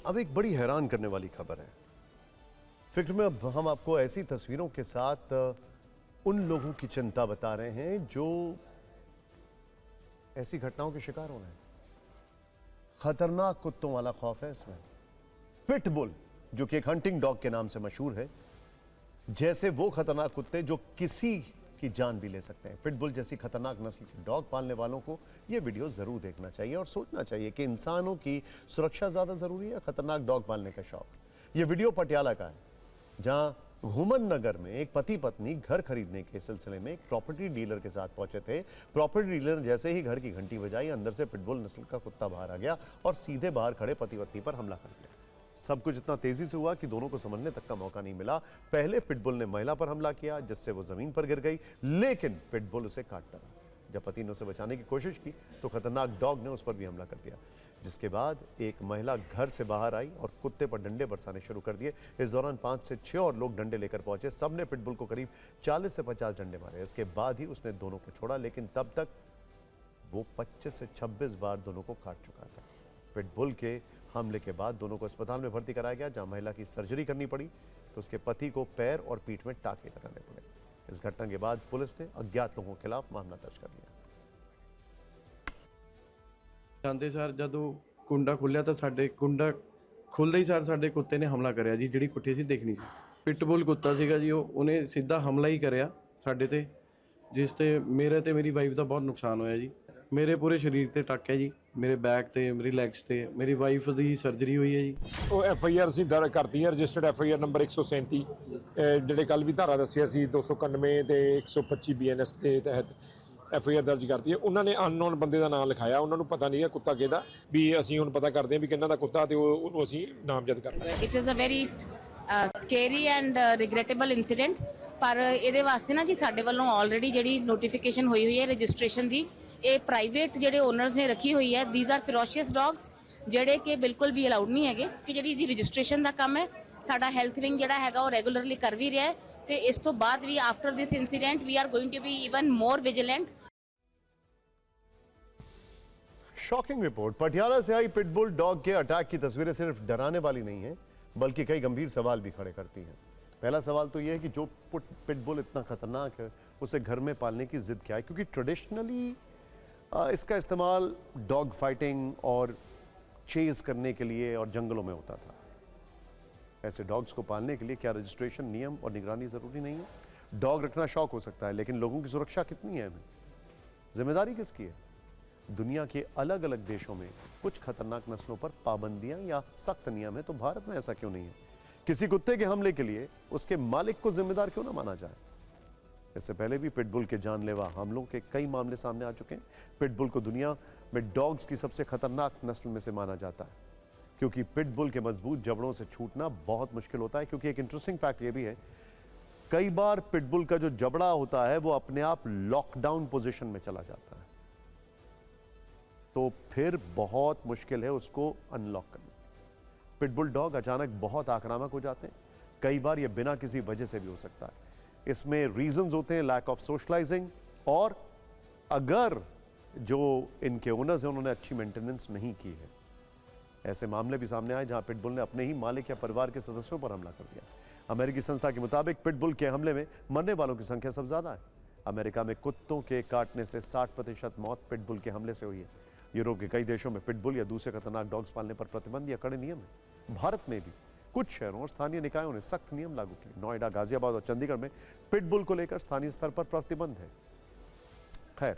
अब एक बड़ी हैरान करने वाली खबर है। फिक्र में अब हम आपको ऐसी तस्वीरों के साथ उन लोगों की चिंता बता रहे हैं जो ऐसी घटनाओं के शिकार हो रहे हैं। खतरनाक कुत्तों वाला खौफ है इसमें। पिटबुल जो कि एक हंटिंग डॉग के नाम से मशहूर है, जैसे वो खतरनाक कुत्ते जो किसी की जान भी ले सकते हैं। पिटबुल जैसी खतरनाक नस्ल के डॉग पालने वालों को यह वीडियो जरूर देखना चाहिए और सोचना चाहिए कि इंसानों की सुरक्षा ज्यादा जरूरी है खतरनाक डॉग पालने का शौक। यह वीडियो पटियाला का है, जहां घूमन नगर में एक पति पत्नी घर खरीदने के सिलसिले में एक प्रॉपर्टी डीलर के साथ पहुंचे थे। प्रॉपर्टी डीलर जैसे ही घर की घंटी बजाई, अंदर से पिटबुल नस्ल का कुत्ता बाहर आ गया और सीधे बाहर खड़े पति पत्नी पर हमला कर दिया। सब कुछ इतना तेजी से हुआ कि दोनों को समझने तक का मौका नहीं मिला। पहले पिटबुल ने महिला पर हमला किया, जिससे वो जमीन पर गिर गई, लेकिन पिटबुल उसे काट डाला। जब पति ने उसे बचाने की कोशिश की तो खतरनाक डॉग ने उस पर भी हमला कर दिया, जिसके बाद एक महिला घर से बाहर आई और कुत्ते पर डंडे बरसाने शुरू कर दिए। इस दौरान 5 से 6 और लोग डंडे लेकर पहुंचे। सबने पिटबुल को करीब 40 से 50 डंडे मारे। इसके बाद ही उसने दोनों को छोड़ा, लेकिन तब तक वो 25 से 26 बार दोनों को काट चुका था। पिटबुल के हमले के बाद दोनों को अस्पताल में भर्ती कराया गया, जहां महिला की सर्जरी करनी पड़ी तो उसके पति को पैर और पीठ में टाके लगाने पड़े। इस घटना के बाद पुलिस ने अज्ञात लोगों के खिलाफ मामला दर्ज कर लिया। ਜਾਂਦੇ ਸਰ ਜਦੋਂ ਕੁੰਡਾ ਖੁੱਲਿਆ ਤਾਂ ਸਾਡੇ ਕੁੰਡਾ ਖੁੱਲਦੇ ਹੀ ਸਰ ਸਾਡੇ ਕੁੱਤੇ ਨੇ ਹਮਲਾ ਕਰਿਆ ਜੀ। ਜਿਹੜੀ ਕੁੱਟੀ ਅਸੀਂ ਦੇਖਣੀ ਸੀ, ਪਿਟਬੁਲ ਕੁੱਤਾ ਸੀਗਾ ਜੀ। ਉਹਨੇ ਸਿੱਧਾ ਹਮਲਾ ਹੀ ਕਰਿਆ ਸਾਡੇ ਤੇ, ਜਿਸ ਤੇ ਮੇਰੇ ਤੇ ਮੇਰੀ ਵਾਈਫ ਦਾ ਬਹੁਤ ਨੁਕਸਾਨ ਹੋਇਆ ਜੀ। ਮੇਰੇ ਪੂਰੇ ਸਰੀਰ ਤੇ ਟੱਕ ਹੈ ਜੀ, ਮੇਰੇ ਬੈਕ ਤੇ, ਮੇਰੀ ਲੈਗਸ ਤੇ। ਮੇਰੀ ਵਾਈਫ ਦੀ ਸਰਜਰੀ ਹੋਈ ਹੈ ਜੀ। ਉਹ FIR ਅਸੀਂ ਦਰਜ ਕਰਤੀ ਹੈ, ਰਜਿਸਟਰਡ FIR ਨੰਬਰ 137 ਜਿਹੜੇ ਕੱਲ ਵੀ ਧਾਰਾ ਦੱਸਿਆ ਸੀ 291 ਤੇ 125 BNS ਦੇ ਤਹਿਤ FIR ਦਰਜ ਕਰਤੀ ਹੈ। ਉਹਨਾਂ ਨੇ ਅਨਨੋਨ ਬੰਦੇ ਦਾ ਨਾਮ ਲਿਖਾਇਆ, ਉਹਨਾਂ ਨੂੰ ਪਤਾ ਨਹੀਂ ਹੈ ਕੁੱਤਾ ਕਿਹਦਾ। ਵੀ ਅਸੀਂ ਹੁਣ ਪਤਾ ਕਰਦੇ ਹਾਂ ਵੀ ਕਿਹਨਾਂ ਦਾ ਕੁੱਤਾ, ਤੇ ਉਹਨੂੰ ਅਸੀਂ ਨਾਮਜ਼ਦ ਕਰਨਾ ਹੈ। It is a very scary and regrettable incident. ਪਰ ਇਹਦੇ ਵਾਸਤੇ ਨਾ ਜੀ ਸਾਡੇ ਵੱਲੋਂ ਆਲਰੇਡੀ ਜਿਹੜੀ ਨੋਟੀਫਿਕੇਸ਼ਨ ਹੋਈ ਹੈ ਰਜਿਸਟ੍ਰੇਸ਼ਨ ਦੀ, ਇਹ ਪ੍ਰਾਈਵੇਟ ਜਿਹੜੇ ਓਨਰਸ ਨੇ ਰੱਖੀ ਹੋਈ ਹੈ। ਥੀਸ ਆਰ ਫੈਰੋਸ਼ੀਅਸ ਡੌਗਸ ਜਿਹੜੇ ਕਿ ਬਿਲਕੁਲ ਵੀ ਅਲਾਉਡ ਨਹੀਂ ਹੈਗੇ। ਕਿ ਜਿਹੜੀ ਇਹਦੀ ਰਜਿਸਟ੍ਰੇਸ਼ਨ ਦਾ ਕੰਮ ਹੈ ਸਾਡਾ ਹੈਲਥ ਵਿੰਗ ਜਿਹੜਾ ਹੈਗਾ ਉਹ ਰੈਗੂਲਰਲੀ ਕਰ ਵੀ ਰਿਹਾ ਹੈ। ਤੇ ਇਸ ਤੋਂ ਬਾਅਦ ਵੀ after this incident we are going to be even more vigilant. Shocking report. Patiala से आई पिटबुल डॉग के अटैक की तस्वीरें सिर्फ डराने वाली नहीं है, बल्कि कई गंभीर सवाल भी खड़े करती हैं। पहला सवाल तो यह है कि जो पिटबुल इतना खतरनाक है उसे घर में पालने की जिद क्या है, क्योंकि ट्रेडिशनली इसका इस्तेमाल डॉग फाइटिंग और चेज करने के लिए और जंगलों में होता था। ऐसे डॉग्स को पालने के लिए क्या रजिस्ट्रेशन, नियम और निगरानी जरूरी नहीं है? डॉग रखना शौक हो सकता है, लेकिन लोगों की सुरक्षा कितनी है, जिम्मेदारी किसकी है? दुनिया के अलग अलग देशों में कुछ खतरनाक नस्लों पर पाबंदियां या सख्त नियम है, तो भारत में ऐसा क्यों नहीं है? किसी कुत्ते के हमले के लिए उसके मालिक को जिम्मेदार क्यों ना माना जाए? इससे पहले भी पिटबुल के जानलेवा हमलों के कई मामले सामने आ चुके हैं। पिटबुल को दुनिया में डॉग्स की सबसे खतरनाक नस्ल में से माना जाता है, क्योंकि पिटबुल के मजबूत जबड़ों से छूटना बहुत मुश्किल होता है। क्योंकि एक इंटरेस्टिंग फैक्ट यह भी है, कई बार पिटबुल का जो जबड़ा होता है वो अपने आप लॉकडाउन पोजीशन में चला जाता है, तो फिर बहुत मुश्किल है उसको अनलॉक करना। पिटबुल डॉग अचानक बहुत आक्रामक हो जाते हैं। कई बार ये बिना किसी वजह से भी हो सकता है। इसमें रीजंस होते हैं लैक ऑफ सोशलाइजिंग, और अगर जो इनके ओनर्स हैं उन्होंने अच्छी मेंटेनेंस नहीं की है। ऐसे मामले भी सामने आए जहां पिटबुल ने अपने ही मालिक या परिवार के सदस्यों पर हमला कर दिया। अमेरिकी संस्था के मुताबिक पिटबुल के हमले में मरने वालों की संख्या सबसे ज्यादा है। अमेरिका में कुत्तों के काटने से 60% मौत पिटबुल के हमले से हुई है। यूरोप के कई देशों में पिटबुल या दूसरे खतरनाक डॉग्स पालने पर प्रतिबंध या कड़े नियम है। भारत में भी कुछ शहरों और स्थानीय निकायों ने सख्त नियम लागू किए। नोएडा, गाजियाबाद और चंडीगढ़ में पिटबुल को लेकर स्थानीय स्तर पर प्रतिबंध है। खैर,